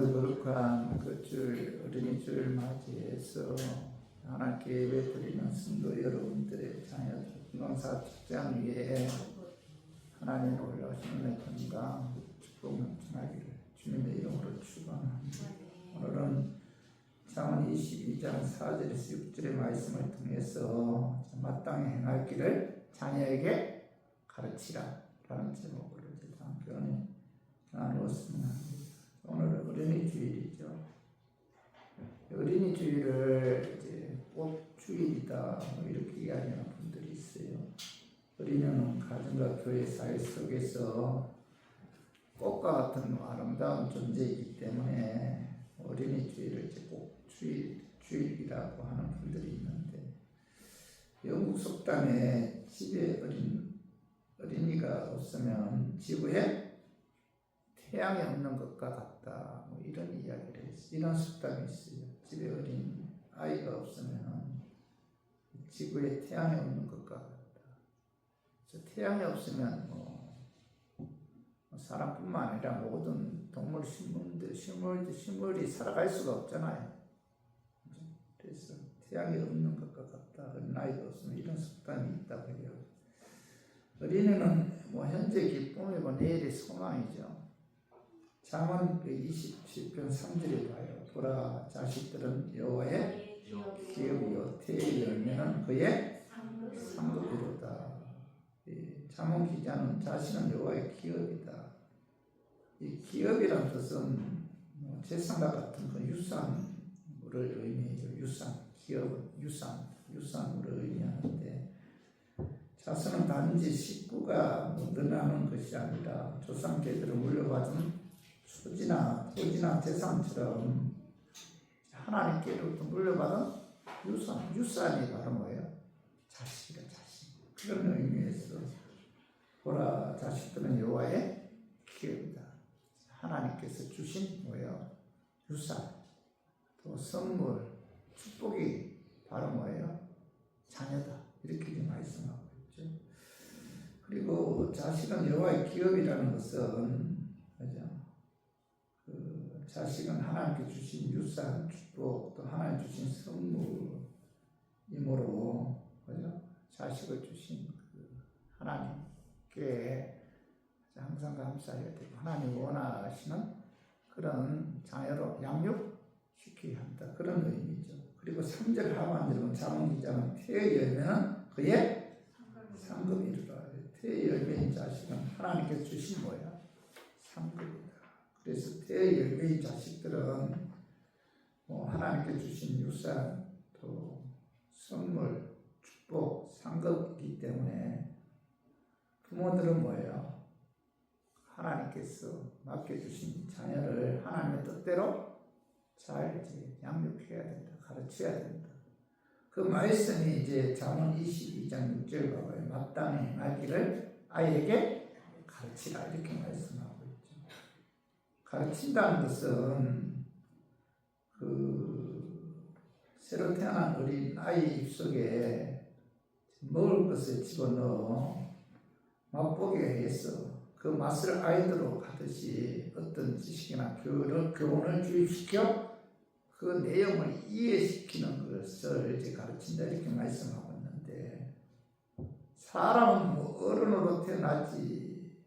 오늘도 거룩한 그 주일, 어린이 주일 맞이해서 하나님께 예배드리는 성도 여러분들의 자녀들 건강사 직장 위에 하나님의 올라오시는 건강 축복 넘쳐나기를 주님의 이름으로 축원합니다. 오늘은 창언 22장 4절에서 6절의 말씀을 통해서 마땅히 행할 길을 자녀에게 가르치라 라는 제목으로 함께 나누었습니다. 오늘은 어린이 주일이죠. 어린이 주일을 이제 꽃주일이다 이렇게 이야기하는 분들이 있어요. 어린이는 가정과 교회 사회 속에서 꽃과 같은 아름다운 존재이기 때문에 어린이 주일을 이제 꽃주일이라고 하는 분들이 있는데, 영국 속담에 집에 어린이가 없으면 지구에 태양이 없는 것과 같다, 뭐 이런 이야기를 했어요. 이런 속담이 있어요. 집에 어린 아이가 없으면 지구에 태양이 없는 것과 같다. 그래서 태양이 없으면 사람뿐만 아니라 모든 동물, 식물이 살아갈 수가 없잖아요. 그래서 태양이 없는 것과 같다. 어린아이가 없으면 이런 속담이 있다고 해요. 어린이는 현재 기쁨이고 내일의 소망이죠. 잠언 27편 3절에 봐요. 보라, 자식들은 여호와의 기업이요 태의 열매는 그의 상급이로다. 잠언 기자는 자신은 여호와의 기업이다. 이 기업이란 뜻은 재산과 같은 그 유산을 의미해요. 유산, 기업은 유산으로 의미하는데, 자손은 단지 식구가 늘어나는 것이 아니라 조상계들을 물려받은 토지나 재산처럼 하나님께로부터 물려받은 유산이 바로 뭐예요? 자식. 그런 의미에서 보라, 자식들은 여호와의 기업이다. 하나님께서 주신 뭐예요? 유산, 또 선물, 축복이 바로 뭐예요? 자녀다. 이렇게 말씀하고 있죠. 그리고 자식은 여호와의 기업이라는 것은 자식은 하나님께 주신 유산, 축복, 또 하나님 주신 선물이므로 자식을 주신 하나님께 항상 감사해야 되고, 하나님 원하시는 그런 자녀로 양육시켜야 한다, 그런 의미죠. 그리고 3절 하반절은 잠언 기자는 태의 열매는 그의 상급이로다. 태의 열매인 자식은 하나님께 주신 뭐야? 상급이다. 그래서 태의 열매인 자식들은 하나님께 주신 유산, 또 선물, 축복, 상급이기 때문에 부모들은 뭐예요? 하나님께서 맡겨주신 자녀를 하나님의 뜻대로 잘 양육해야 된다, 가르쳐야 된다. 그 말씀이 이제 잠언 22장 6절 봐봐요. 마땅히 행할 길을 아이에게 가르치라, 이렇게 말씀하고 있죠. 가르친다는 것은 새로 태어난 어린 아이 입속에 먹을 것을 집어넣어 맛보게 해서 그 맛을 아이들로 가듯이 어떤 지식이나 교훈을 주입시켜 그 내용을 이해시키는 것을 이제 가르친다, 이렇게 말씀하고 있는데, 사람은 어른으로 태어나지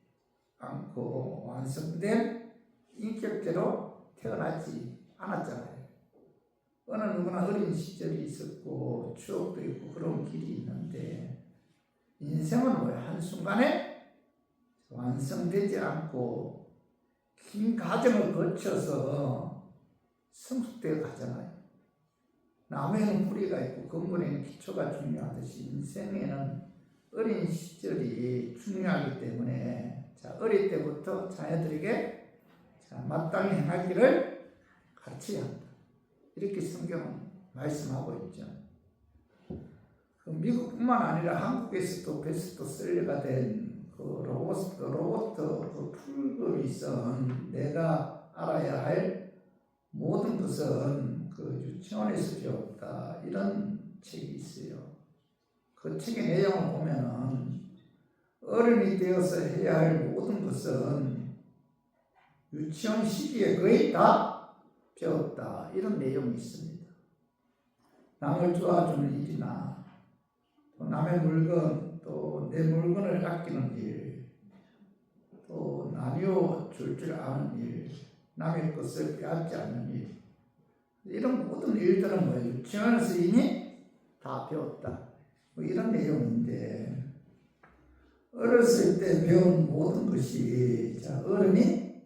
않고 완성된 인격체로 태어나지 않았잖아요. 어느 누구나 어린 시절이 있었고 추억도 있고 그런 길이 있는데, 인생은 뭐야? 한순간에 완성되지 않고 긴 과정을 거쳐서 성숙되어 가잖아요. 나무에는 뿌리가 있고 건물에는 기초가 중요하듯이 인생에는 어린 시절이 중요하기 때문에 어릴 때부터 자녀들에게 마땅히 행할 길을 가르쳐야 한다, 이렇게 성경은 말씀하고 있죠. 미국뿐만 아니라 한국에서도 베스트셀러가 된 로버트 풀그리슨 내가 알아야 할 모든 것은 유치원에서 배웠다, 이런 책이 있어요. 그 책의 내용을 보면은 어른이 되어서 해야 할 모든 것은 유치원 시기에 거의 다 배웠다. 이런 내용이 있습니다. 남을 도와주는 일이나 또 남의 물건, 또 내 물건을 아끼는 일, 또 나뉘어 줄 아는 일, 남의 것을 빼앗지 않는 일, 이런 모든 일들은 뭐예요? 유치원에서 이미 다 배웠다. 뭐 이런 내용인데, 어렸을 때 배운 모든 것이 어른이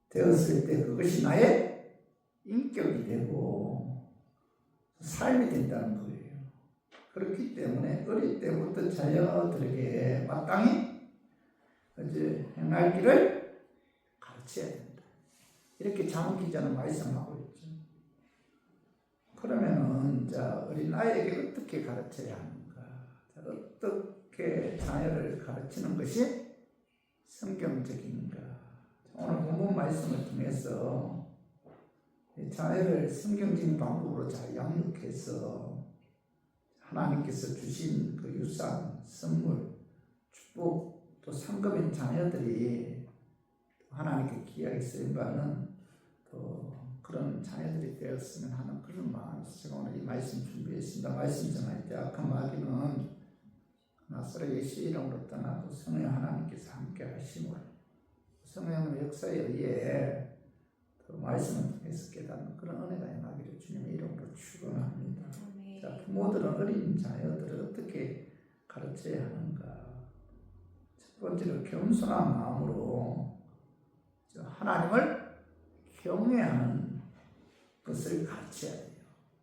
되었을 때 그것이 나의 인격이 되고 삶이 된다는 거예요. 그렇기 때문에 어릴 때부터 자녀들에게 마땅히 이제 행할 길을 가르쳐야 된다. 이렇게 잠언 기자는 말씀하고 있죠. 그러면은 어린아이에게 어떻게 가르쳐야 하는가? 어떻게 자녀를 가르치는 것이 성경적인가? 오늘 본문 말씀을 통해서 자녀를 성경적인 방법으로 잘 양육해서 하나님께서 주신 그 유산, 선물, 축복, 또 상급인 자녀들이 하나님께 귀하게 쓰임받는 또 그런 자녀들이 되었으면 하는 그런 마음에서 제가 오늘 이 말씀 준비했습니다. 말씀 전할 때 악한 마귀는 나사렛 예수 이름으로 떠나고 성령 하나님께서 함께 하심으로 성령의 역사에 의해 그 말씀을 통해서 깨닫는 그런 은혜가 임하기를 주님의 이름으로 축원합니다. 자, 부모들은 어린 자녀들을 어떻게 가르쳐야 하는가? 첫 번째로 겸손한 마음으로 하나님을 경외하는 것을 가르쳐야 돼요.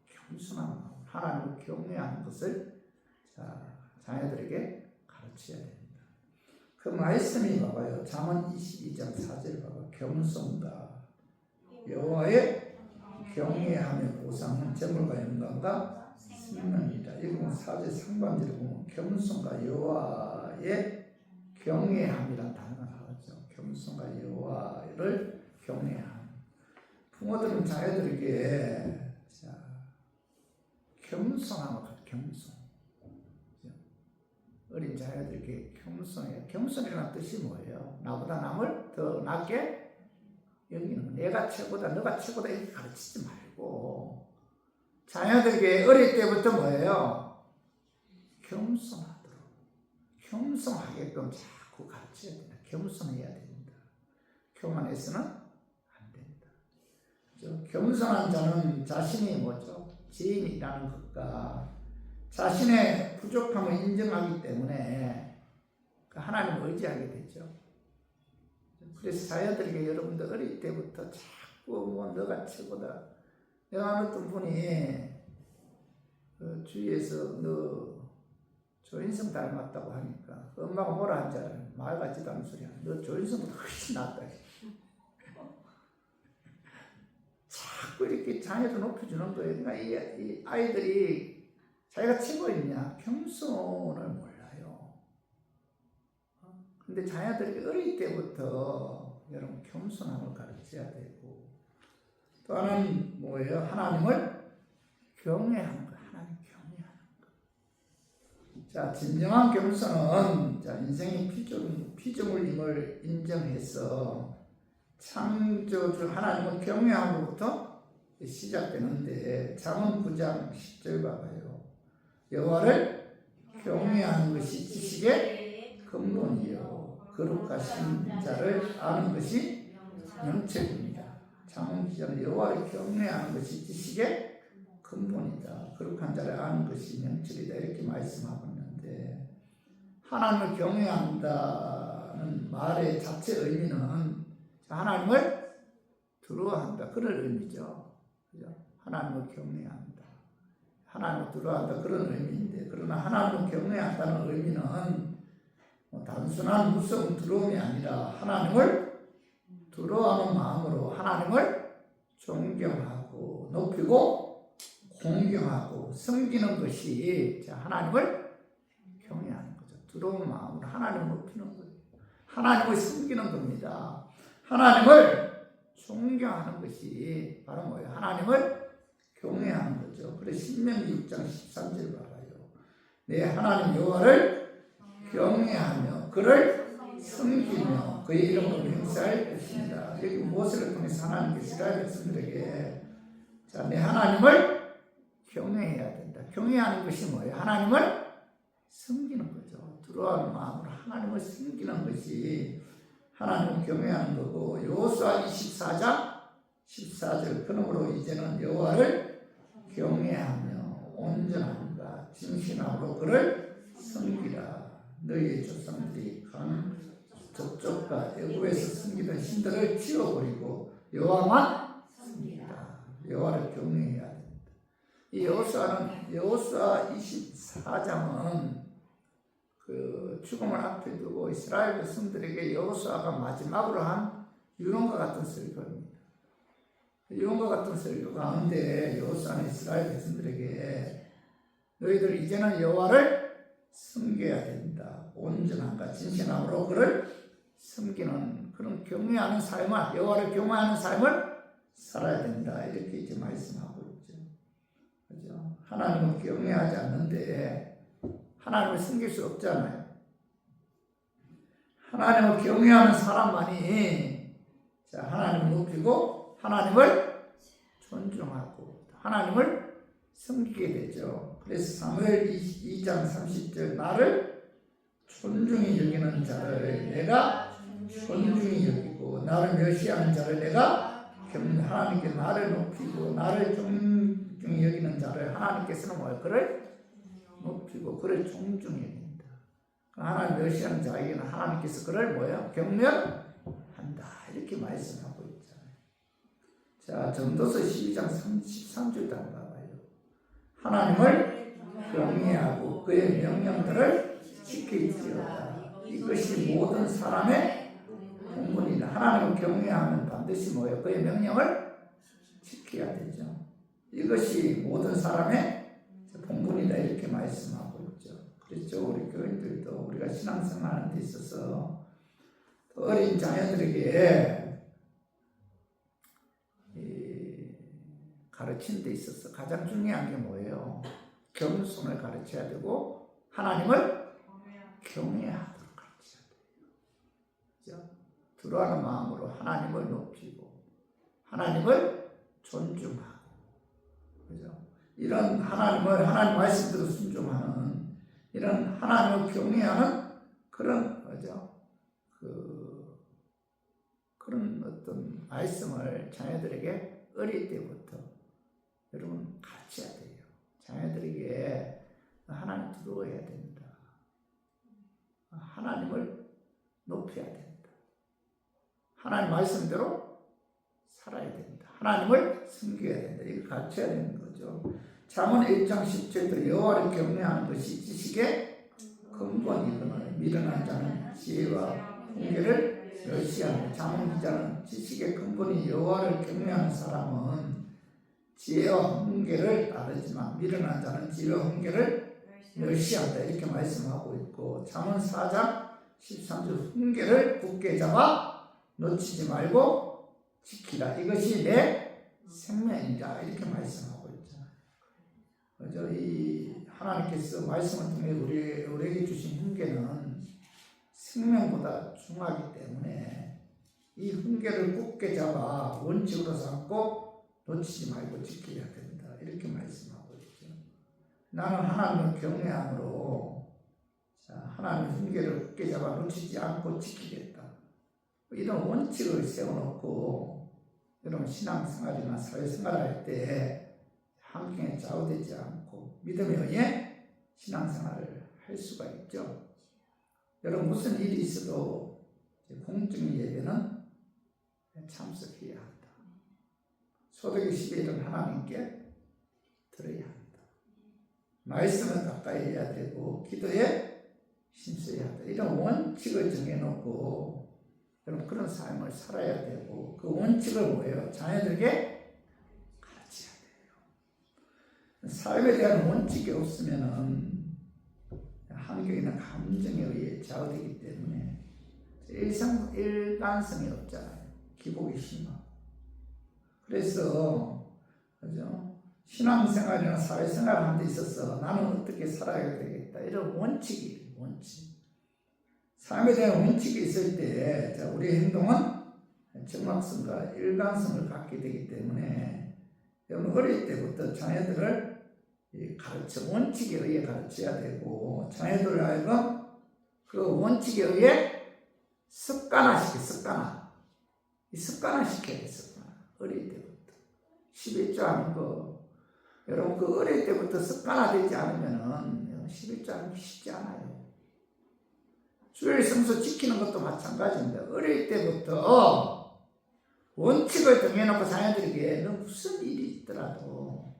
겸손한 마음, 하나님을 경외하는 것을 자녀들에게 가르쳐야 됩니다. 그 말씀이 봐봐요. 잠언 22장 4절 봐봐. 겸손과 여호와의 경외하며 보상은 재물과 영광과 생명이다. 이건 4절 상반절에 보면 겸손과 여호와의 경외함이라는 단어가 나오죠. 겸손과 여호와를 경외함. 부모들은 자녀들에게 겸손함을 가르쳐. 겸손. 어린 자녀들에게 겸손해요. 겸손이라는 뜻이 뭐예요? 나보다 남을 더 낮게 여기는 내가 최고다, 너가 최고다 이렇게 가르치지 말고 자녀들에게 어릴 때부터 뭐예요? 겸손하도록, 겸손하게끔 자꾸 가르쳐야 된다. 겸손해야 된다. 교만해서는 안 된다. 그렇죠? 겸손한 자는 자신이 뭐죠? 지인이라는 것과 자신의 부족함을 인정하기 때문에 하나님을 의지하게 되죠. 그래서 자녀들에게 여러분들 어릴 때부터 자꾸 뭐 너가 최고다. 내가 아는 어떤 분이 그 주위에서 너 조인성 닮았다고 하니까 엄마가 뭐라 한 줄 알아요? 말 같지도 않은 소리야. 너 조인성보다 훨씬 낫다. 자꾸 이렇게 자녀를 높여주는 거예요. 그러니까 이 아이들이 자기가 최고였냐? 겸손을 몰라요. 근데 자녀들에게 어릴 때부터 여러분 겸손함을 가르쳐야 되고 또 하나는 뭐예요? 하나님을 경외하는 거. 하나님 경외하는 거. 자, 진정한 겸손은 인생의 피조물임을 인정해서 창조주 하나님을 경외함으로부터 시작되는데 잠언 9장 10절 봐봐요. 여호와를 경외하는 것이 지식의 근본이요 거룩하신 자를 아는 것이 명철입니다. 잠언 기자는 여호와를 경외하는 것이 지식의 근본이다. 거룩한 자를 아는 것이 명철이다. 이렇게 말씀하고 있는데 하나님을 경외한다는 말의 자체 의미는 하나님을 두려워한다. 그런 의미죠. 그죠? 하나님을 경외한다. 하나님을 두려워한다. 그런 의미인데 그러나 하나님을 경외한다는 의미는 단순한 무서운 두려움이 아니라 하나님을 두려워하는 마음으로 하나님을 존경하고 높이고 공경하고 섬기는 것이 하나님을 경외하는 거죠. 두려운 마음으로 하나님을 높이는 거예요. 하나님을 섬기는 겁니다. 하나님을 존경하는 것이 바로 뭐예요? 하나님을 경외하는 거죠. 그래서 신명기 6장 13절 봐봐요. 내 하나님 여호와를 경외하며 그를 섬기며 그의 이름으로 행사할 것입니다. 여기 모세를 통해서 하나님께서 이스라엘 백성들에게 자, 내 하나님을 경외해야 된다. 경외하는 것이 뭐예요? 하나님을 섬기는 거죠. 들어가는 마음으로 하나님을 섬기는 것이 하나님을 경외하는 거고, 여호수아 24장 14절 그러므로 이제는 여호와를 경외하며 온전함과 진실함으로 그를 섬기라. 너희의 조상들이 강 저쪽과 애굽에서 섬기던 신들을 치워버리고 여호와만 섬기라. 여호와를 경외해야 된다. 이 여호수아 24장은 그 죽음을 앞에 두고 이스라엘 백성들에게 여호수아가 마지막으로 한 유언과 같은 설교입니다. 유언과 같은 설교 가운데 여호수아는 이스라엘 백성들에게 너희들 이제는 여호와를 섬겨야 된다. 온전함과 진실함으로 그를 섬기는 그런 경외하는 삶을, 여호와를 경외하는 삶을 살아야 된다. 이렇게 이제 말씀하고 있죠. 그죠? 하나님을 경외하지 않는데 하나님을 섬길 수 없잖아요. 하나님을 경외하는 사람만이 자, 하나님을 높이고 하나님을 존중하고 하나님을 섬기게 되죠. 그래서 사무엘 2장 30절 나를 존중히 여기는 자를 내가 존중히 여기고 나를 멸시하는 자를 내가 하나님께 나를 높이고 나를 존중히 여기는 자를 하나님께서는 뭐예요? 그를 높이고 그를 존중해야 된다. 하나님 멸시하는 자에게는 하나님께서 그를 뭐예요? 경멸한다. 이렇게 말씀하고 있잖아요. 자, 전도서 12장 13절도 한번 봐봐요. 하나님을 경외하고 그의 명령들을 지킬지어다. 이것이 모든 사람의 본분이다. 하나님을 경외하면 반드시 뭐예요? 그의 명령을 지켜야 되죠. 이것이 모든 사람의 본분이다. 이렇게 말씀하고 있죠. 그렇죠. 우리 교인들도 우리가 신앙생활하는 데 있어서 어린 자녀들에게 가르치는 데 있어서 가장 중요한 게 뭐예요? 겸손을 가르쳐야 되고 하나님을 경외하도록 가르쳐야 돼요. 그렇죠? 들어가는 마음으로 하나님을 높이고 하나님을 존중하고 그죠? 이런 하나님을 하나님 말씀대로 순종하는 이런 하나님을 경외하는 그런 거죠. 그런 어떤 말씀을 자녀들에게 어릴 때부터 여러분 가르쳐야 돼요. 자녀들에게 하나님 두려워해야 된다. 하나님을 높여야 된다. 하나님 말씀대로 살아야 된다. 하나님을 섬겨야 된다. 이걸 가르쳐야 되는 거죠. 잠언 1장 10절도 여호와를 경외하는 것이 지식의 근본이거늘 미련한 자는 지혜와 훈계를 멸시하는 잠언 기자는 지식의 근본이 여호와를 경외하는 사람은 지혜와 훈계를 따르지만 미련한 자는 지혜와 훈계를 멸시한다. 이렇게 말씀하고 있고 잠언 4장 13절 훈계를 굳게 잡아 놓치지 말고 지키라. 이것이 내 생명이다. 이렇게 말씀하고 있잖아요. 그죠? 이 하나님께서 말씀을 통해 우리에게 주신 훈계는 생명보다 중하기 때문에 이 훈계를 굳게 잡아 원칙으로 삼고 놓치지 말고 지켜야 된다. 이렇게 말씀하고 있죠. 나는 하나님을 경외함으로 하나님의 훈계를 굳게 잡아 놓치지 않고 지키겠다. 이런 원칙을 세워놓고 여러분 신앙생활이나 사회생활할 때 환경에 좌우되지 않고 믿음에 의해 신앙생활을 할 수가 있죠. 여러분 무슨 일이 있어도 공적인 예배는 참석해야 한다. 소득의 10일은 하나님께 드려야 한다. 말씀을 가까이 해야 되고 기도에 힘써야 한다. 이런 원칙을 정해놓고 여러분 그런 삶을 살아야 되고 그 원칙을 뭐예요? 자녀들에게 가르쳐야 돼요. 삶에 대한 원칙이 없으면은 환경이나 감정에 의해 좌우되기 때문에 일관성이 없잖아요. 기복이 심하고. 그래서 그죠? 신앙생활이나 사회생활 하는 데 있어서 나는 어떻게 살아야 되겠다. 이런 원칙이 원칙. 삶에 대한 원칙이 있을 때 우리 행동은 정확성과 일관성을 갖게 되기 때문에 여러분 어릴 때부터 자녀들을 원칙에 의해 가르쳐야 되고 자녀들을 하여금 그 원칙에 의해 습관화시켜야 돼. 어릴 때부터 11조 하는 거 여러분 그 어릴 때부터 습관화되지 않으면은 11조 하는 게 쉽지 않아요. 주일 성수 지키는 것도 마찬가지입니다. 어릴 때부터 원칙을 정해놓고 자녀들에게 너 무슨 일이 있더라도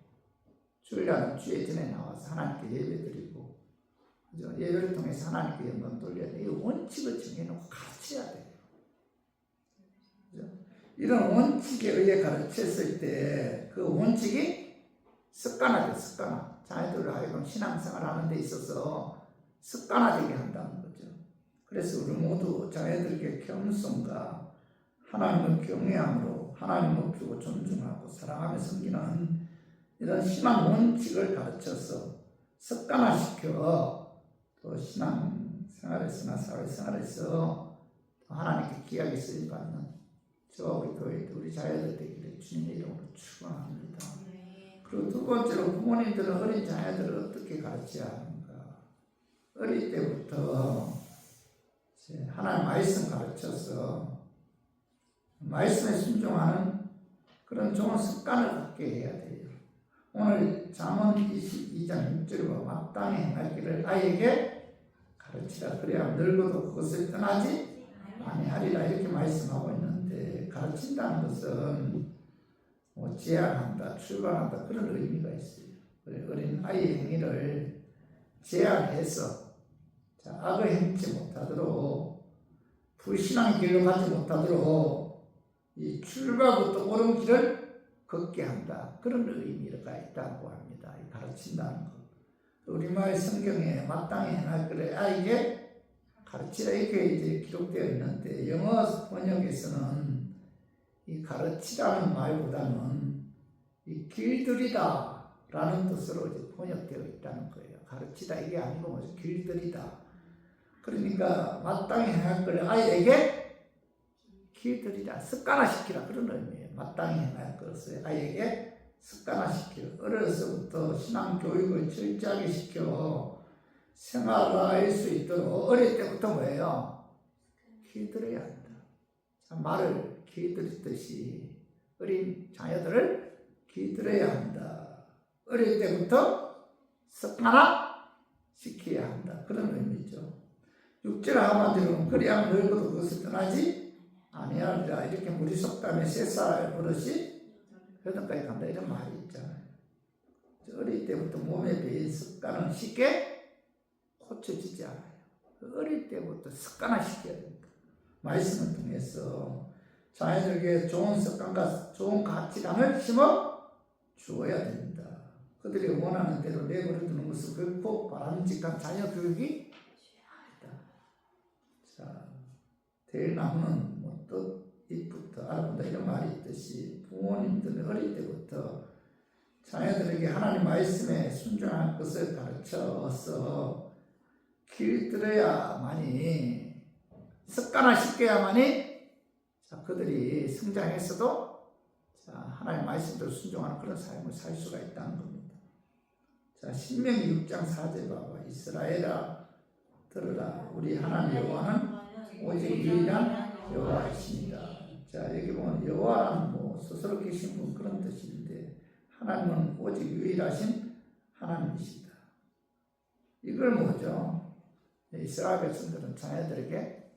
주일날 주에 전에 나와서 하나님께 예배드리고 예배를 통해서 하나님께 영광 돌려야 돼요. 이 원칙을 정해놓고 가르쳐야 돼요. 그죠? 이런 원칙에 의해 가르쳤을 때 그 원칙이 습관화돼. 자녀들을 하여금 신앙생활 하는 데 있어서 습관화되게 한다는 거죠. 그래서 우리 모두 자녀들에게 겸손과 하나님을 경외함으로 하나님을 높이고 존중하고 사랑하며 섬기는 이런 신앙 원칙을 가르쳐서 습관화시켜 또 신앙생활에서나 사회생활에서 하나님께 귀하게 쓰임받는 저와 우리 교회 우리 자녀들 되기를 주님의 이름으로 축원합니다. 그리고 두 번째로 부모님들은 어린 자녀들을 어떻게 가르쳐야 하는가. 어릴 때부터 하나님 말씀 가르쳐서 말씀에 순종하는 그런 좋은 습관을 갖게 해야 돼요. 오늘 잠언 22장 6절과 마땅히 행할 길을 아이에게 가르치라. 그래야 늙어도 그것을 떠나지 아니하리라 이렇게 말씀하고 있는데 가르친다는 것은 제한한다, 출발한다 그런 의미가 있어요. 어린 아이의 행위를 제한해서 악을 행치 못하도록 불신앙의 길로 가지 못하도록 이 출발부터 옳은 길을 걷게 한다. 그런 의미가 있다고 합니다. 가르친다는 것. 우리말 성경에 마땅히 행할 길을 아이에게 가르치라 이렇게 이제 기록되어 있는데 영어 번역에서는 이 가르치라는 말보다는 이 길들이다 라는 뜻으로 이제 번역되어 있다는 거예요. 가르치다 이게 아니고 길들이다. 그러니까 마땅히 행할 것을 아이에게 길들이라 습관화시키라 그런 의미예요. 마땅히 행할 것을 아이에게 습관화시키라. 어려서부터 신앙교육을 철저하게 시켜 생활화할 수 있도록 어릴 때부터 뭐예요? 길들여야 한다. 말을 길들이듯이 어린 자녀들을 길들여야 한다. 어릴 때부터 습관화시켜야 한다. 그런 의미죠. 6절 하반절은 그리하면 늙어도 그것을 떠나지 아니하리라. 이렇게 물이 속담에 쇠살 버릇이 여든까지 간다 이런 말이 있잖아요. 어릴 때부터 몸에 배인 습관은 쉽게 고쳐지지 않아요. 어릴 때부터 습관화시켜야 됩니다. 말씀을 통해서 자녀들에게 좋은 습관과 좋은 가치관을 심어 주어야 됩니다. 그들이 원하는 대로 내버려두는 것은 결코 바람직한 자녀 교육이 대나무는 뜻 잎부터 알아본다 이런 말이 있듯이 부모님들은 어릴 때부터 자녀들에게 하나님 말씀에 순종할 것을 가르쳐서 길들여야만이 습관화시켜야만이 그들이 성장해서도 하나님 말씀대로 순종하는 그런 삶을 살 수가 있다는 겁니다. 신명기 6장 4절 봐봐. 이스라엘아 들으라. 우리 하나님 여호와는 오직 유일한 여호와이십니다. 여기 보면 여호와는 스스로 계신 분 그런 뜻인데 하나님은 오직 유일하신 하나님이시다. 이걸 뭐죠? 이스라엘 백성들은 자녀들에게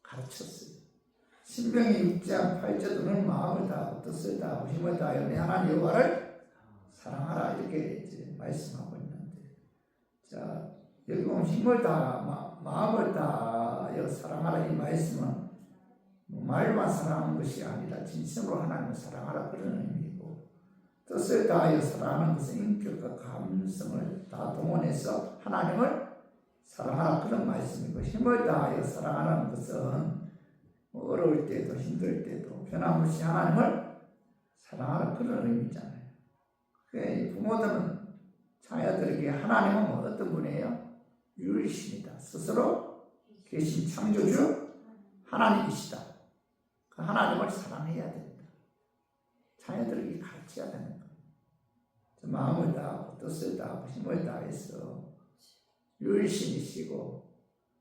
가르쳤어요. 신명기 6장 8절 너는 마음을 다하고 뜻을 다하고 힘을 다하여 내 하나님 여호와를 사랑하라 이렇게 이제 말씀하고 있는데 여기 보면 힘을 다하 마음을 다하여 사랑하라 이 말씀은 말만 사랑하는 것이 아니라 진심으로 하나님을 사랑하라 그런 의미이고 뜻을 다하여 사랑하는 것은 인격과 감성을 다 동원해서 하나님을 사랑하라 그런 말씀이고 힘을 다하여 사랑하라는 것은 어려울 때도 힘들 때도 변함없이 하나님을 사랑하라 그런 의미잖아요. 부모들은 자녀들에게 하나님은 어떤 분이에요? 유일이십니다. 스스로 계신 창조주 하나님이시다. 그 하나님을 사랑해야 된다. 자녀들에게 가르쳐야 되는 거예요. 마음을 다하고 뜻을 다하고 힘을 다해서 열심히시고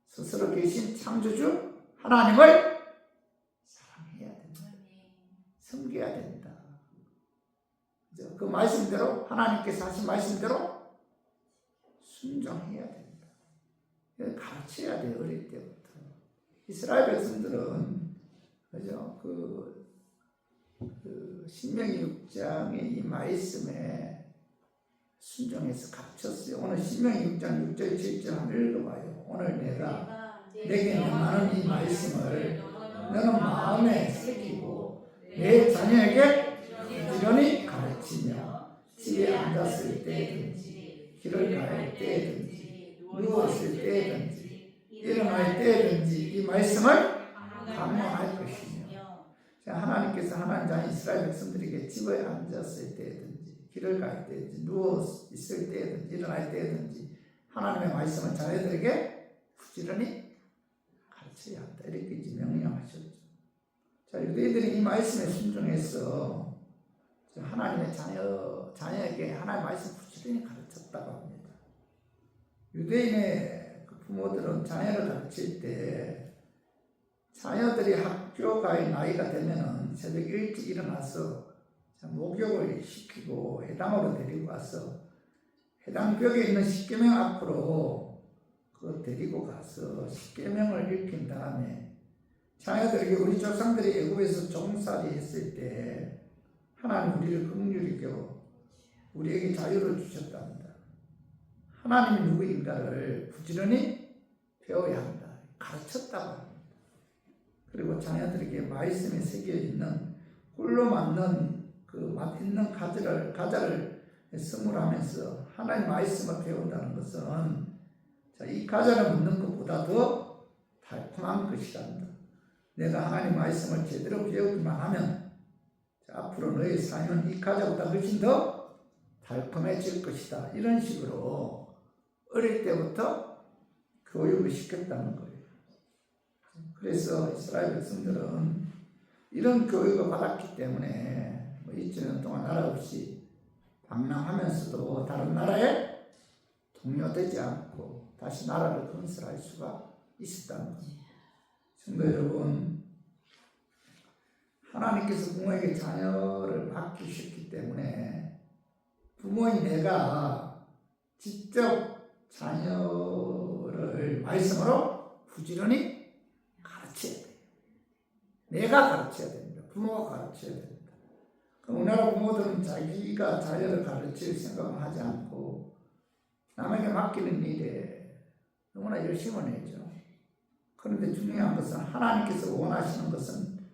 스스로 계신 창조주 하나님을 사랑해야 된다. 섬겨야 된다. 그 말씀대로 하나님께서 하신 말씀대로 순종해야 된다. 가르쳐야 돼요. 어릴 때부터. 이스라엘 백성들은 그죠? 신명기 6장의 이 말씀에 순종해서 가르쳤어요. 오늘 신명기 6장 6절 7절 한번 읽어봐요. 오늘 내가 내게 명하는 이 말씀을 너는 마음에 새기고 내 자녀에게 부지런히 가르치며 집에 앉았을 때든지 길을 갈 때든지 누웠을 때든지 일어날 때든지 이 말씀을 강론할 것이며 하나님께서 하나님 자녀 이스라엘 백성들에게 집에 앉았을 때든지 길을 갈 때든지 누워 있을 때든지 일어날 때든지 하나님의 말씀을 자녀들에게 부지런히 가르쳐야 한다. 이렇게 이제 명령하셨죠. 자, 유대인들이 이 말씀에 순종해서 하나님의 자녀에게 하나님의 말씀 부지런히 가르쳤다고 합니다. 유대인의 부모들은 자녀를 가르칠 때 자녀들이 학교 갈 나이가 되면은 새벽 일찍 일어나서 목욕을 시키고 회당으로 데리고 와서 회당 벽에 있는 십계명 앞으로 데리고 가서 십계명을 읽힌 다음에 자녀들에게 우리 조상들이 애굽에서 종살이 했을 때 하나님 우리를 긍휼히 여겨 우리에게 자유를 주셨답니다. 하나님이 누구인가를 부지런히 배워야 한다. 가르쳤다고 합니다. 그리고 자녀들에게 말씀에 새겨 있는 꿀로 맞는 그 맛있는 과자를 선물하면서 하나님 말씀을 배운다는 것은 이 과자를 먹는 것보다 더 달콤한 것이란다. 내가 하나님 말씀을 제대로 배우기만 하면 앞으로 너의 삶은 이 과자보다 훨씬 더 달콤해질 것이다. 이런 식으로 어릴 때부터 교육을 시켰다는 거예요. 그래서 이스라엘 백성들은 이런 교육을 받았기 때문에 2000년 동안 나라 없이 방랑하면서도 다른 나라에 동요되지 않고 다시 나라를 건설할 수가 있었다는 겁니다. 성도 여러분, 하나님께서 부모에게 자녀를 맡기셨기 때문에 부모인 내가 직접 자녀를 말씀으로 부지런히 가르쳐야 돼요. 내가 가르쳐야 됩니다. 부모가 가르쳐야 됩니다. 우리나라 부모들은 자기가 자녀를 가르칠 생각을 하지 않고 남에게 맡기는 일에 너무나 열심을 내죠. 그런데 중요한 것은 하나님께서 원하시는 것은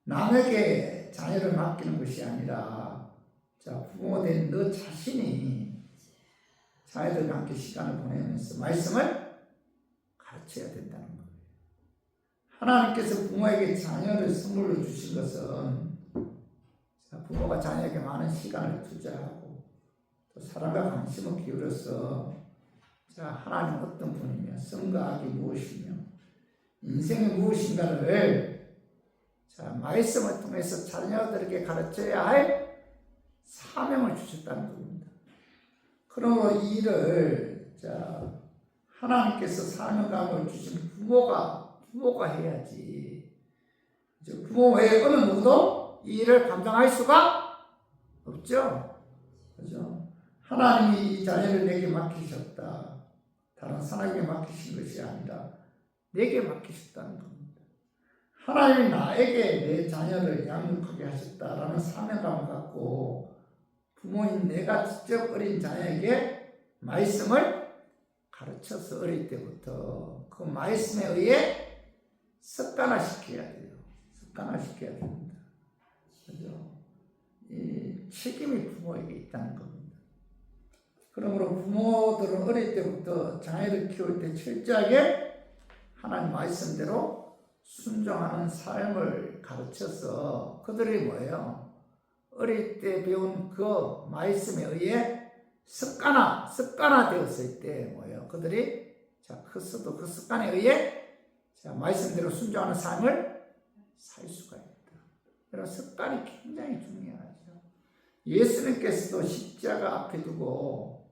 남에게 자녀를 맡기는 것이 아니라 부모된 너 자신이 자녀들과 함께 시간을 보내면서 말씀을 가르쳐야 된다는 거예요. 하나님께서 부모에게 자녀를 선물로 주신 것은 부모가 자녀에게 많은 시간을 투자하고 또 사랑과 관심을 기울여서 하나님은 어떤 분이며 선과 악이 무엇이며 인생이 무엇인가를 말씀을 통해서 자녀들에게 가르쳐야 할 사명을 주셨다는 겁니다. 그러므로 이 일을 하나님께서 사명감을 주신 부모가 해야지. 부모 외에 어느 누구도 이 일을 감당할 수가 없죠. 그죠? 하나님이 이 자녀를 내게 맡기셨다. 다른 사람에게 맡기신 것이 아니라 내게 맡기셨다는 겁니다. 하나님이 나에게 내 자녀를 양육하게 하셨다라는 사명감을 갖고 부모인 내가 직접 어린 자녀에게 말씀을 가르쳐서 어릴 때부터 그 말씀에 의해 습관화시켜야 돼요. 습관화시켜야 됩니다. 그죠? 이 책임이 부모에게 있다는 겁니다. 그러므로 부모들은 어릴 때부터 자녀를 키울 때 철저하게 하나님 말씀대로 순종하는 삶을 가르쳐서 그들이 뭐예요? 어릴 때 배운 그 말씀에 의해 습관화되었을 때 뭐예요? 그들이 커서도 그 습관에 의해 자, 말씀대로 순종하는 삶을 살 수가 있다. 이런 습관이 굉장히 중요하죠. 예수님께서도 십자가 앞에 두고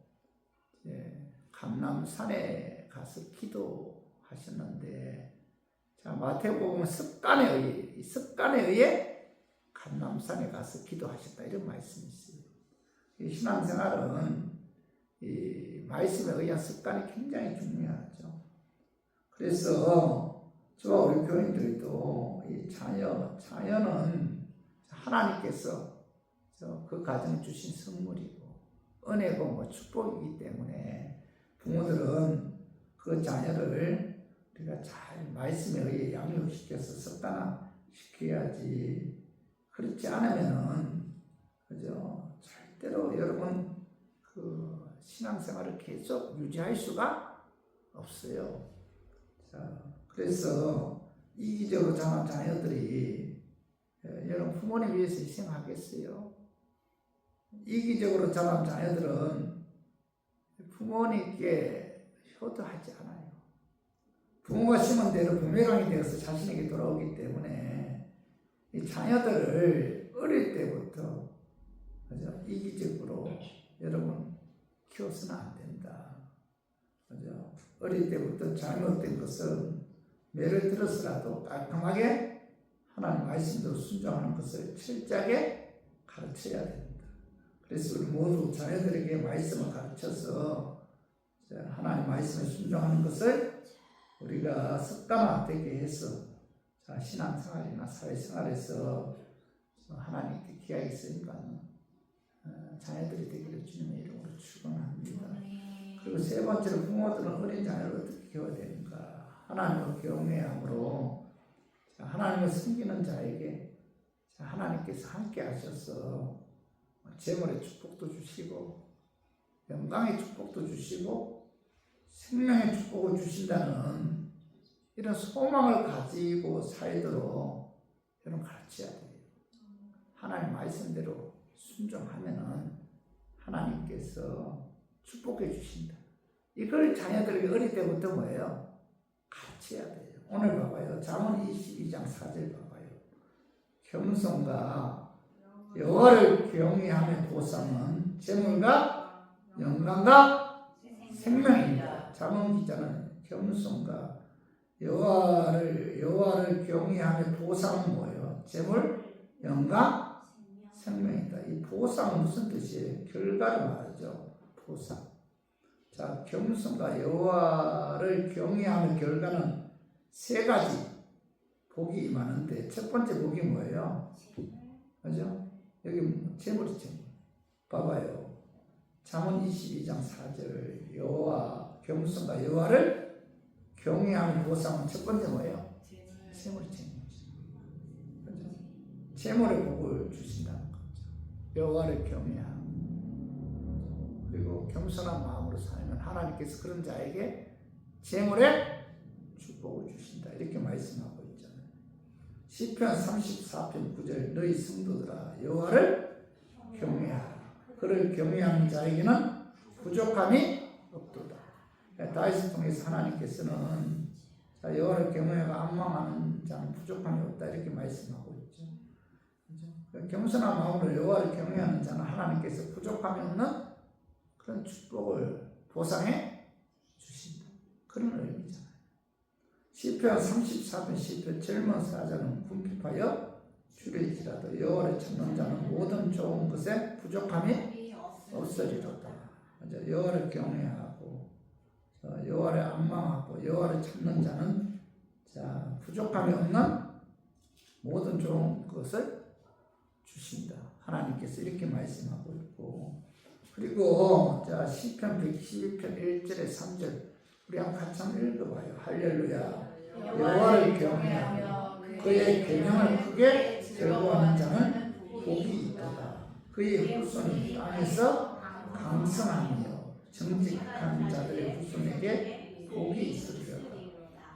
감람산에 가서 기도하셨는데, 자, 마태복음 습관에 의해 감람산에 가서 기도하셨다, 이런 말씀이 있어요. 이 신앙생활은 이 말씀에 의한 습관이 굉장히 중요하죠. 그래서 저와 우리 교인들도 이 자녀는 하나님께서 그 가정에 주신 선물이고 은혜고 축복이기 때문에 부모들은 그 자녀를 우리가 잘 말씀에 의해 양육시켜서 습관화시켜야지. 그렇지 않으면은 그죠? 절대로 여러분 그 신앙생활을 계속 유지할 수가 없어요. 자, 그래서 이기적으로 자란 자녀들이 여러분 부모님 위해서 희생하겠어요? 이기적으로 자란 자녀들은 부모님께 효도하지 않아요. 부모가 심은 대로 부메랑이 되어서 자신에게 돌아오기 때문에 이 자녀들을 어릴 때부터 그죠? 이기적으로 여러분 키워서는 안 된다. 그죠? 어릴 때부터 잘못된 것은 매를 들어서라도 깔끔하게 하나님 말씀대로 순종하는 것을 철저하게 가르쳐야 됩니다. 그래서 우리 모두 자녀들에게 말씀을 가르쳐서 하나님 말씀에 순종하는 것을 우리가 습관화되게 해서 신앙생활이나 사회생활에서 하나님께 귀하게 쓰니까 자녀들이 되기를 주님의 이름으로 축원합니다. 그리고 세 번째로 부모들은 어린 자녀를 어떻게 키워야 되는가? 하나님을 경외함으로 하나님을 섬기는 자에게 하나님께서 함께 하셔서 재물의 축복도 주시고 영광의 축복도 주시고 생명의 축복을 주신다는 이런 소망을 가지고 살도록 여러분 가르쳐야 돼요. 하나님 말씀대로 순종하면은 하나님께서 축복해 주신다. 이걸 자녀들에게 어릴 때부터 뭐예요? 가르쳐야 돼요. 오늘 봐봐요. 잠언 22장 4절 봐봐요. 겸손과 여호와를 경외함의 보상은 재물과 영광과 생명입니다. 잠언 기자는 겸손과 여호와를 경외함의 보상은 뭐예요? 재물, 영광, 생명이다. 이 보상은 무슨 뜻이에요? 결과를 말하죠. 보상. 자, 겸손과 여호와를 경외하는 결과는 세 가지 복이 임하는데 첫 번째 복이 뭐예요? 그죠? 여기 재물이 재물. 봐봐요. 잠언 22장 4절 겸손과 여호와를 경외하는 보상은 첫 번째 뭐예요? 재물이 재물. 그죠? 재물의 복을 주신다는 거죠. 여호와를 경외하고 그리고 겸손한 마음으로 살면 하나님께서 그런 자에게 재물의 축복을 주신다. 이렇게 말씀하고 있잖아요. 시편 34편 9절 너희 성도들아 여호와를 경외하라. 그를 경외하는 자에게는 부족함이 없도다. 다윗을 통해서 하나님께서는 여호와를 경외하고 앙망하는 자는 부족함이 없다. 이렇게 말씀하고 있죠. 겸손한 마음으로 여호와를 경외하는 자는 하나님께서 부족함이 없는 그런 축복을 보상해 주신다. 그런 의미잖아요. 시편 34편 10편 젊은 사자는 궁핍하여 줄일지라도 여호와를 찾는 자는 모든 좋은 것에 부족함이 없으리로다. 여호와를 경외하고 여호와를 앙망하고 여호와를 찾는 자는 부족함이 없는 모든 좋은 것을 주신다. 하나님께서 이렇게 말씀하고 있고, 그리고 시편 112편 1절에 3절 우리 한번 같이 한번 읽어봐요. 할렐루야. 여호와를 경외하며 그의 계명을 크게 즐거워하는 자는 복이 있도다. 그의 후손이 땅에서 강성하며 정직한 자들의 후손에게 복이 있으리로다.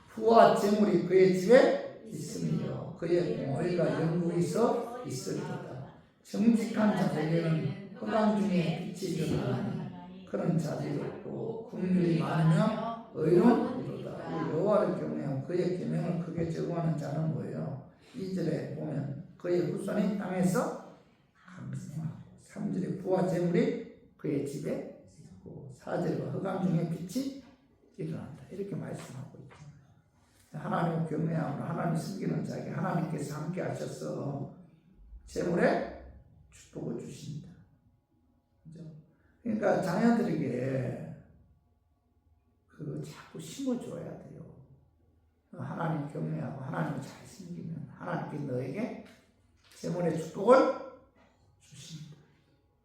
부와 재물이 그의 집에 있으며 그의 공의가 영구에서 있으리로다. 정직한 자들에게는 흑암 중에 빛이 일어나니 그런 자들이 없고 긍휼이 많으며 의로운 이로다. 이 여호와를 경외하면 보면 그의 계명을 크게 적용하는 자는 뭐예요? 2절에 보면 그의 후손이 땅에서 강성하고 3절에 부와 재물이 그의 집에 있고 4절에 흑암 중에 빛이 일어난다. 이렇게 말씀하고 있죠. 하나님을 경외함으로 하나님 섬기는 자에게 하나님께서 함께 하셔서 재물에 축복을 주신다. 그죠? 그러니까 자녀들에게 자꾸 심어줘야 돼요. 하나님 경외하고 하나님을 잘 섬기면 하나님께 너에게 재물의 축복을 주신다.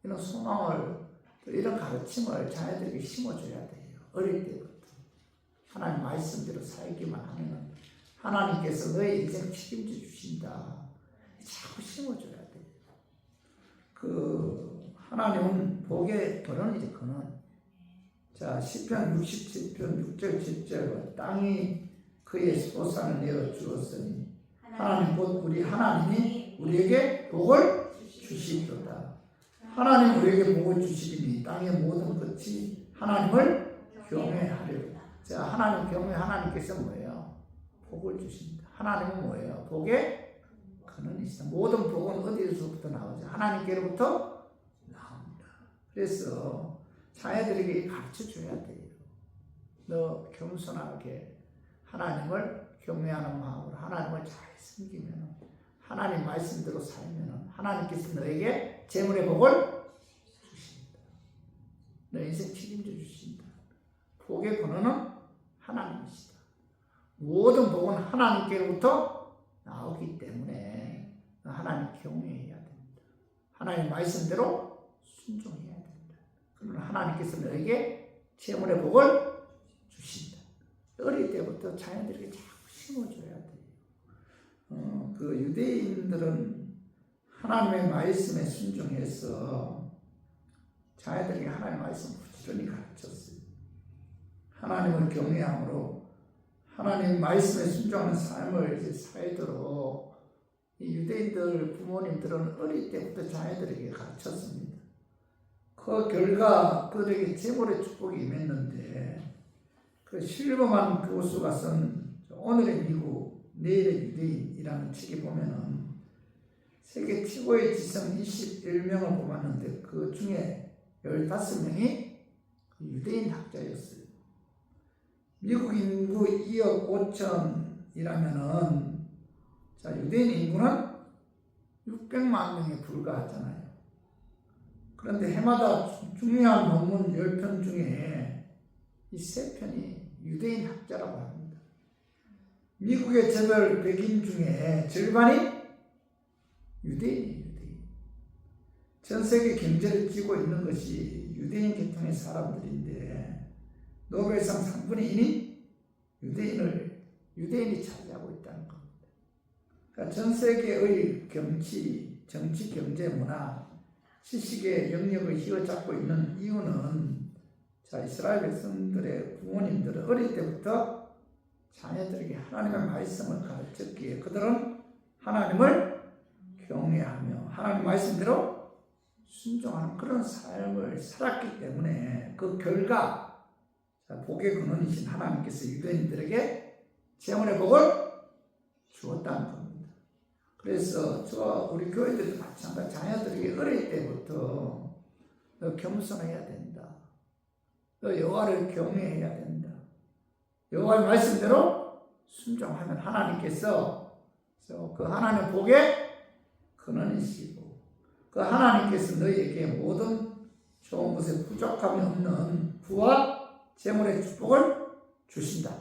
이런 소망을, 이런 가르침을 자녀들에게 심어줘야 돼요. 어릴 때부터. 하나님 말씀대로 살기만 하면 하나님께서 너의 인생 책임져 주신다. 자꾸 심어줘야 돼요. 하나님은 복의 근원이죠, 근원. 자, 시편 67편 6절 7절 땅이 그의 소산을 내어 주었으니 하나님 곧 우리 하나님이 우리에게 복을 주시리로다. 하나님 우리에게 복을 주시리니 땅의 모든 끝이 하나님을 경외하리로다. 자, 하나님 경외, 하나님께서 뭐예요? 복을 주신다. 하나님은 뭐예요? 복의 근원이시다. 모든 복은 어디서부터 나오죠? 하나님께로부터 나옵니다. 그래서 자녀들에게 가르쳐 줘야 돼요. 너 겸손하게 하나님을 경외하는 마음으로 하나님을 잘 섬기면, 하나님 말씀대로 살면 하나님께서 너에게 재물의 복을 주신다. 너 인생 책임져 주신다. 복의 근원은 하나님이시다. 모든 복은 하나님께로부터 나오기 때문에 하나님 경외해야 됩니다. 하나님 말씀대로 순종해야 됩니다. 그러면 하나님께서 너에게 재물의 복을 주신다. 어릴 때부터 자녀들에게 자꾸 심어줘야 돼요. 유대인들은 하나님의 말씀에 순종해서 자녀들에게 하나님의 말씀을 부지런히 가르쳤어요. 하나님을 경외함으로 하나님 말씀에 순종하는 삶을 이제 살도록 이 유대인들 부모님들은 어릴 때부터 자녀들에게 가르쳤습니다. 그 결과 그들에게 재물의 축복이 임했는데, 그 실버만 교수가 쓴 오늘의 미국, 내일의 유대인이라는 책에 보면은 세계 최고의 지성 21명을 뽑았는데 그 중에 15명이 유대인 학자였어요. 미국 인구 2억 5천이라면은 자, 유대인 인구는 600만 명에 불과하잖아요. 그런데 해마다 중요한 논문 10편 중에 이 3편이 유대인 학자라고 합니다. 미국의 재벌 백인 중에 절반이 유대인이에요. 유대인. 전 세계 경제를 쥐고 있는 것이 유대인 계통의 사람들인데 노벨상 3분의 1이 유대인이 차지하고 있다는 겁니다. 그러니까 전 세계의 정치, 경제, 문화, 지식의 영역을 휘어잡고 있는 이유는 자, 이스라엘 백성들의 부모님들은 어릴 때부터 자녀들에게 하나님의 말씀을 가르쳤기에 그들은 하나님을 경외하며 하나님 말씀대로 순종하는 그런 삶을 살았기 때문에 그 결과 복의 근원이신 하나님께서 유대인들에게 재물의 복을 주었다는 겁니다. 그래서 우리 교회들도 마찬가지 자녀들에게 어릴 때부터 너 겸손해야 된다. 너 여호와를 경외해야 된다. 여호와의 말씀대로 순종하면 하나님께서 그 하나님의 복의 근원이시고 그 하나님께서 너희에게 모든 좋은 것에 부족함이 없는 부와 재물의 축복을 주신다.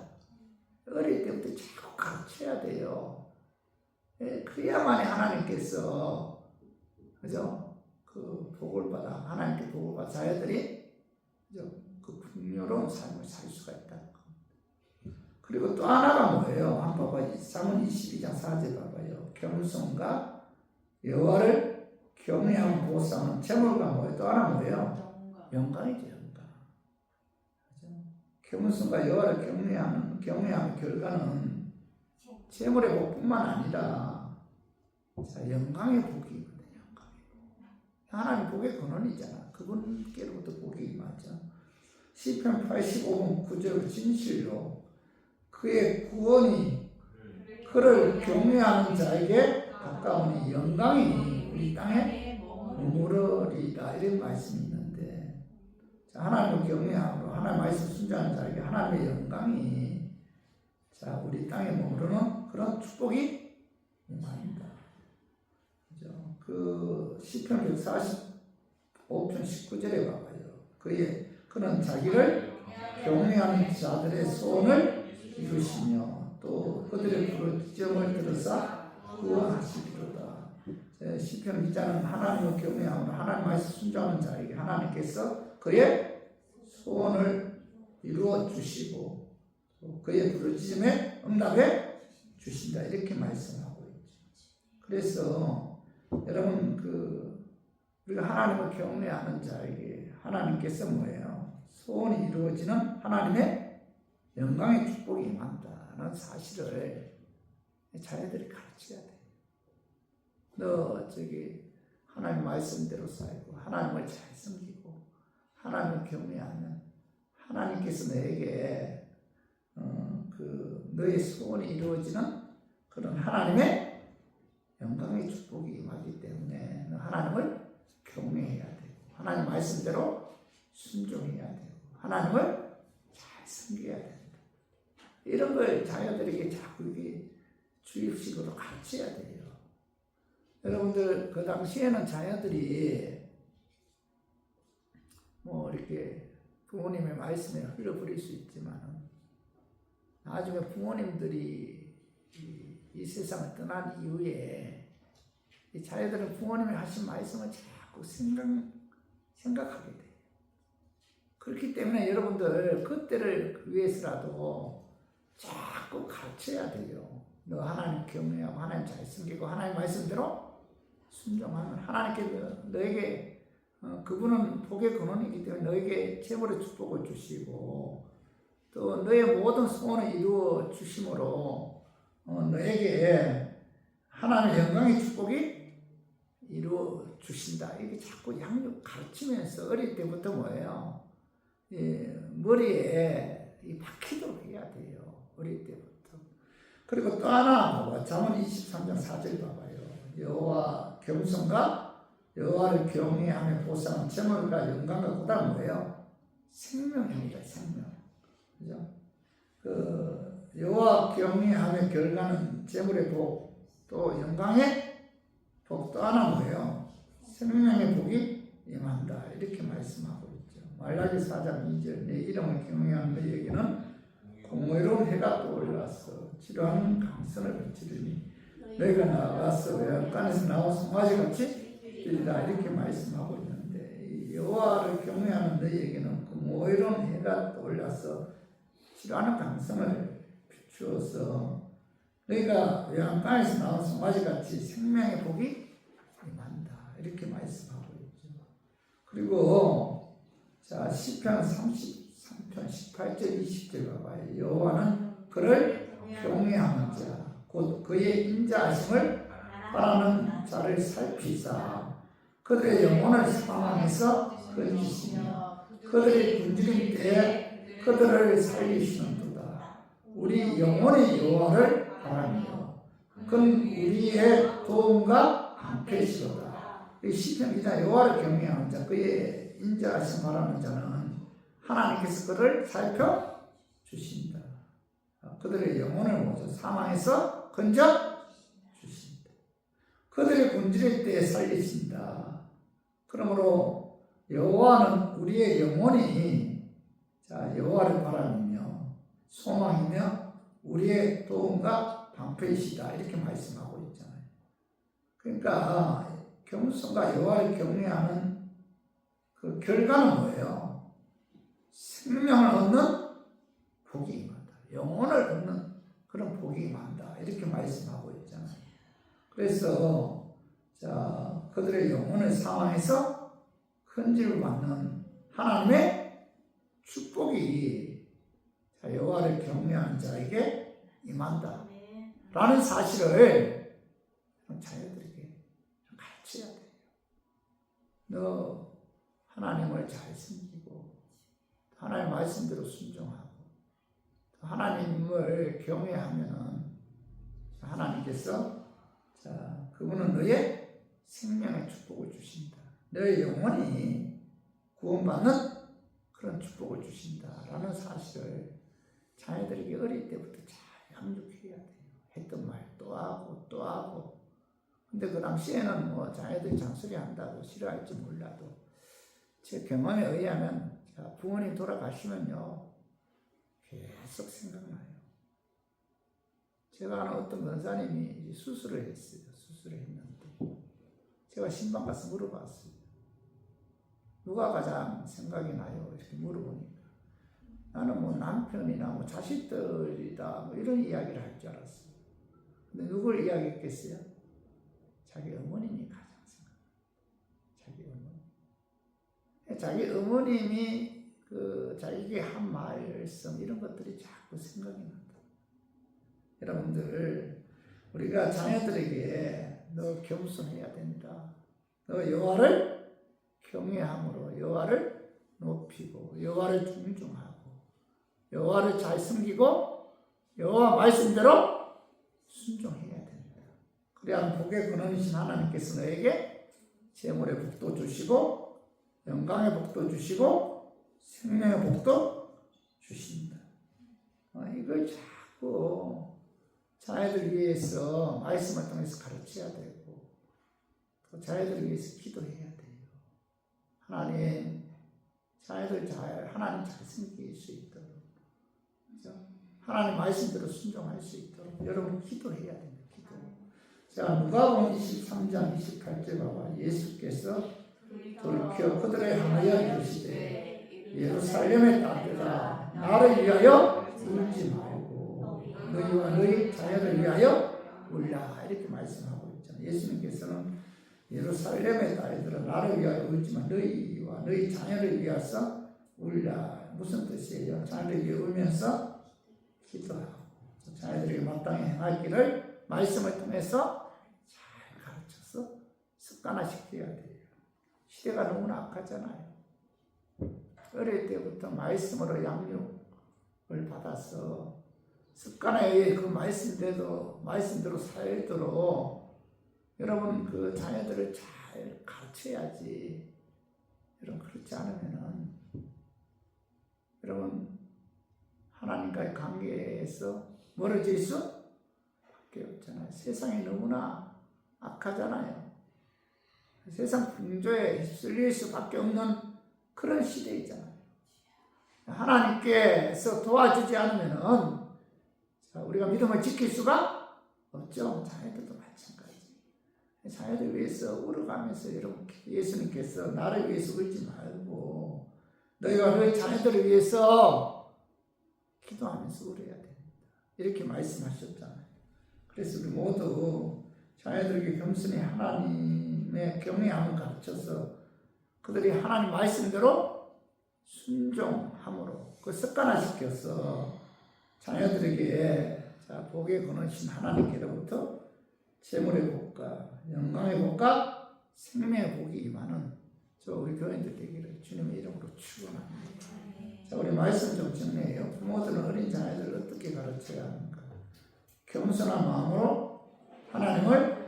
어릴 때부터 자꾸 가르쳐야 돼요. 그래야만이 하나님께서 그죠? 그 복을 받아 하나님께 복을 받아 자녀들이 그죠? 그 풍요로운 삶을 살 수가 있다는 겁니다. 그리고 또 하나가 뭐예요? 한번 봐봐요. 사문 22장 4절 봐봐요. 겸손과 여호와를 경외하는 보상은 재물과 뭐예요? 또 하나 뭐예요? 영광이죠, 영광. 그죠? 겸손과 여호와를 경외하는 결과는 재물의 복뿐만 아니라 자, 영광의 복이거든요. 영광의 복. 하나님 복의 근원이잖아. 그분께로부터 복이 임하죠. 시편 85편 9절 진실로 그의 구원이 그를 경외하는 자에게 가까우니 영광이 우리 땅에 머무르리다. 이런 말씀이 있는데, 자, 하나님을 경외함으로 하나님 말씀 순종하는 자에게 하나님의 영광이 자 우리 땅에 머무르는 그런 축복이 임합니다. 그죠? 그 시편 145편 19절에 봐봐요. 그는 자기를 경외하는 자들의 소원을 이루시며 또 그들의 부르짖음을 들으사 구원하시리로다. 시편 기자는 하나님을 경외하며 하나님 말씀 순종하는 자에게 하나님께서 그의 소원을 이루어 주시고 그의 부르짖음에 응답해 주신다. 이렇게 말씀하고 있죠. 그래서 여러분 우리가 하나님을 경외하는 자에게 하나님께서 뭐예요? 소원이 이루어지는 하나님의 영광의 축복이 임한다는 사실을 자녀들이 가르쳐야 돼. 너 하나님 말씀대로 살고 하나님을 잘 섬기고 하나님을 경외하면 하나님께서 너에게 너의 소원이 이루어지는 그런 하나님의 영광의 축복이 임하기 때문에 너 하나님을 경외해야 되고 하나님 말씀대로 순종해야 되고 하나님을 잘 섬겨야 된다. 이런 걸 자녀들에게 자꾸 이게 주입식으로 가르쳐야 돼요. 여러분들 그 당시에는 자녀들이 이렇게 부모님의 말씀에 흘려버릴 수 있지만 나중에 부모님들이 이 세상을 떠난 이후에 이 자녀들은 부모님이 하신 말씀을 자꾸 생각하게 돼요. 그렇기 때문에 여러분들 그때를 위해서라도 자꾸 가르쳐야 돼요. 너 하나님 경외하고 하나님 잘 섬기고 하나님 말씀대로 순종하면 하나님께서 너에게 그분은 복의 근원이기 때문에 너에게 재물의 축복을 주시고 또 너의 모든 소원을 이루어 주심으로 너에게 하나님의 영광의 축복이 이루어 주신다. 이게 자꾸 양육 가르치면서 어릴 때부터 뭐예요? 머리에 박히도록 해야 돼요. 어릴 때부터. 그리고 또 하나 봐봐. 잠언 23장 4절 봐봐요. 여호와 겸손과 여호와를 경외하며 보상은 재물과 영광과 그다음 뭐예요? 생명입니다. 생명. 그죠? 여호와 경외하며 결과는 재물의 복, 또 영광의 복, 또 하나 뭐예요? 생명의 복이 임한다. 이렇게 말씀하고 있죠. 말라기 4장 2절 내 이름을 경외하는 너희에게는 공의로운 해가 떠올라서 치료하는 강선을 비치리니 너희가 나아가서 외양간에서 나온 송아지같이 뛰리라. 이렇게 말씀하고 있는데 여호와를 경외하는 너희에게는 공의로운 해가 떠올라서 치료하는 강성을 비추어서 너희가 외양간에서 나온 송아지같이 생명의 복이 임한다. 이렇게 말씀하고 있죠. 그리고 자 시편 33편 18절 20절 봐봐요. 여호와는 그를 경외하는 자 곧 그의 인자하심을 바라는 자를 살피사 그들의 영혼을 사망에서 건지시며 그들의 굶주린 때에 그들을 살리시는도다. 우리 영혼의 여호와를 바라며 그는 우리의 도움과 방패시로다. 이 시편 기자 여호와를 경외하는 자 그의 인자하심 바라는 자는 하나님께서 그를 살펴 주신다. 그들의 영혼을 모두 사망에서 건져 주신다. 그들의 굶주릴 때에 살리신다. 그러므로 여호와는 우리의 영혼이 여호와를 바라며 소망이며 우리의 도움과 방패이시다. 이렇게 말씀하고 있잖아요. 그러니까 겸손과 여호와를 경외하는 그 결과는 뭐예요? 생명을 얻는 복이 임한다. 영혼을 얻는 그런 복이 임한다. 이렇게 말씀하고 있잖아요. 그래서 그들의 영혼을 사망해서 건지를 받는 하나님의 축복이 여호와를 경외하는 자에게 임한다. 라는 사실을 자녀들에게 가르쳐야 돼요. 너 하나님을 잘 섬기고 하나님의 말씀대로 순종하고 하나님을 경외하면은 하나님께서 그분은 너의 생명의 축복을 주신다. 너의 영혼이 구원받는 그런 축복을 주신다라는 사실을 자녀들에게 어릴 때부터 잘 양육해야 돼요. 했던 말 또 하고 또 하고. 근데 그 당시에는 뭐 자녀들이 잔소리 한다고 싫어할지 몰라도 제 경험에 의하면 부모님 돌아가시면요 계속 생각나요. 제가 아는 어떤 권사님이 수술을 했어요. 수술을 했는데 제가 신방 가서 물어봤어요. 누가 가장 생각이 나요? 이렇게 물어보니까 나는 뭐 남편이나 뭐 자식들이다 뭐 이런 이야기를 할 줄 알았어요. 근데 누굴 이야기했겠어요? 자기 어머님이 가장 생각나요. 자기 어머님. 자기 어머님이 자기에게 한 말씀 이런 것들이 자꾸 생각이 난다. 여러분들 우리가 자녀들에게 너 겸손해야 된다. 너 여호와를 경외함으로 여호와를 높이고 여호와를 존중하고 여호와를 잘 섬기고 여호와 말씀대로 순종해야 된다. 그래야 복의 근원이신 하나님께서 너에게 재물의 복도 주시고 영광의 복도 주시고 생명의 복도 주신다. 이걸 자꾸 자녀들 위해서 말씀을 통해서 가르쳐야 되고 또 자녀들 위해서 기도해야 돼요. 하나님 자녀들 하나님 잘 섬길 수 있도록 그렇죠? 하나님 말씀대로 순종할 수 있도록 여러분 기도해야 됩니다. 기도. 자 누가복음 23장 28절 봐봐. 예수께서 돌이켜 그들을 향하여 이르시되 예루살렘의 딸들아 나를 위하여 울지 말고 너희와 너희 자녀를 위하여 울라 이렇게 말씀하고 있잖아요. 예수님께서는 예루살렘의 딸들아 나를 위하여 울지만 너희와 너희 자녀를 위해서 울라. 무슨 뜻이에요? 자녀를 위해 울면서 기도하고 자녀들에게 마땅히 행할 길을 말씀을 통해서 잘 가르쳐서 습관화시켜야 돼요. 시대가 너무나 악하잖아요. 어릴 때부터 말씀으로 양육을 받아서 습관에 의해 그 말씀대로 살도록 여러분 그 자녀들을 잘 가르쳐야지. 여러분 그렇지 않으면은 여러분 하나님과의 관계에서 멀어질 수밖에 없잖아요. 세상이 너무나 악하잖아요. 세상 풍조에 휩쓸릴 수밖에 없는 그런 시대이잖아요. 하나님께서 도와주지 않으면은 우리가 믿음을 지킬 수가 없죠. 자녀들도 마찬가지. 자녀들 위해서 울어가면서 여러분 예수님께서 나를 위해서 울지 말고 너희와 너희 자녀들을 위해서 기도하면서 울어야 됩니다. 이렇게 말씀하셨잖아요. 그래서 우리 모두 자녀들에게 겸손히 하나님의 경외함을 가르쳐서 그들이 하나님 말씀대로 순종함으로 그 습관화시켜서 자녀들에게 복의 근원이신 하나님께로부터 재물의 복과 영광의 복과 생명의 복이 임하는 우리 교인들 되기를 주님의 이름으로 축원합니다. 자, 우리 말씀 좀 정리해요. 부모들은 어린 자녀들을 어떻게 가르쳐야 하는가? 겸손한 마음으로 하나님을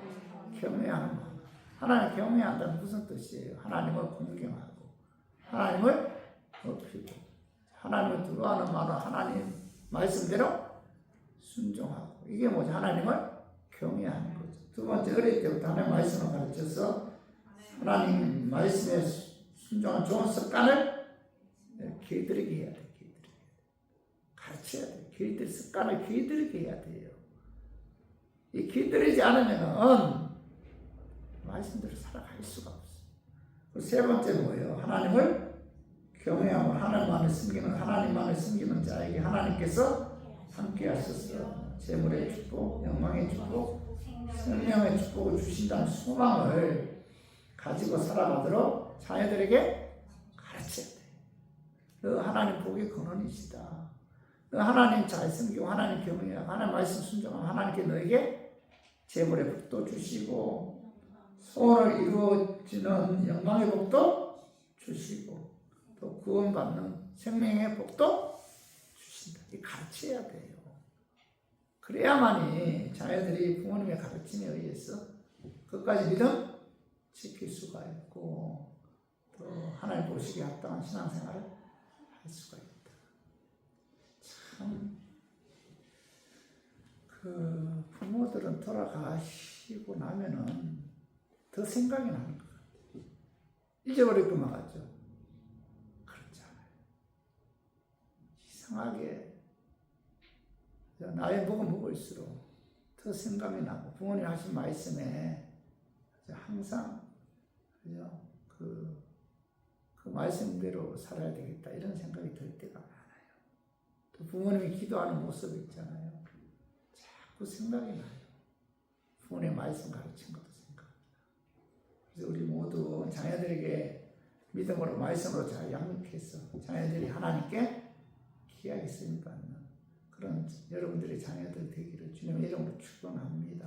경외하는 마음. 하나님을 경외한다는 무슨 뜻이에요? 하나님을 공경하고 하나님을 높이고 하나님을 두려워하는 마음으로 하나님 말씀대로 순종하고 이게 뭐지? 하나님을 경외하는 거죠. 두 번째 어릴 때부터 하나님 말씀을 가르쳐서 하나님 말씀에 순종한 좋은 습관을 길들이게 해야 돼요. 가르쳐야 돼요. 습관을 길들이게 해야 돼요. 이 길들이지 않으면은 말씀대로 살아갈 수가 없어요. 세 번째 뭐예요? 하나님을 경외하고 하나님만을 섬기는 자에게 하나님께서 함께 하셔서 재물의 축복, 영광의 축복, 생명의 축복을 주신다는 소망을 가지고 살아가도록 자녀들에게 가르쳐야 돼요. 너 하나님 복의 근원이시다. 너 하나님 잘 섬기고 하나님 경외하고 하나님 말씀 순종하고 하나님께 너에게 재물의 복도 주시고 소원을 이루어지는 영광의 복도 주시고 또 구원받는 생명의 복도 주신다. 이렇게 가르쳐야 돼요. 그래야만이 자녀들이 부모님의 가르침에 의해서 끝까지 믿음 지킬 수가 있고 또 하나님 보시기에 합당한 신앙생활을 할 수가 있다. 참 그 부모들은 돌아가시고 나면은 더 생각이 나는 것 같아요. 잊어버릴 것만 같죠. 그렇지 않아요. 이상하게 나이 먹을수록 더 생각이 나고 부모님 하신 말씀에 항상 그 말씀대로 살아야 되겠다 이런 생각이 들 때가 많아요. 또 부모님이 기도하는 모습 있잖아요. 자꾸 생각이 나요. 부모님 말씀 가르친 것도 생각합니다. 그래서 우리 모두 자녀들에게 믿음으로 말씀으로 잘 양육해서 자녀들이 하나님께 귀하게 쓰임받는 그런 여러분들의 자녀들 되기를 주님의 이름으로 축원합니다.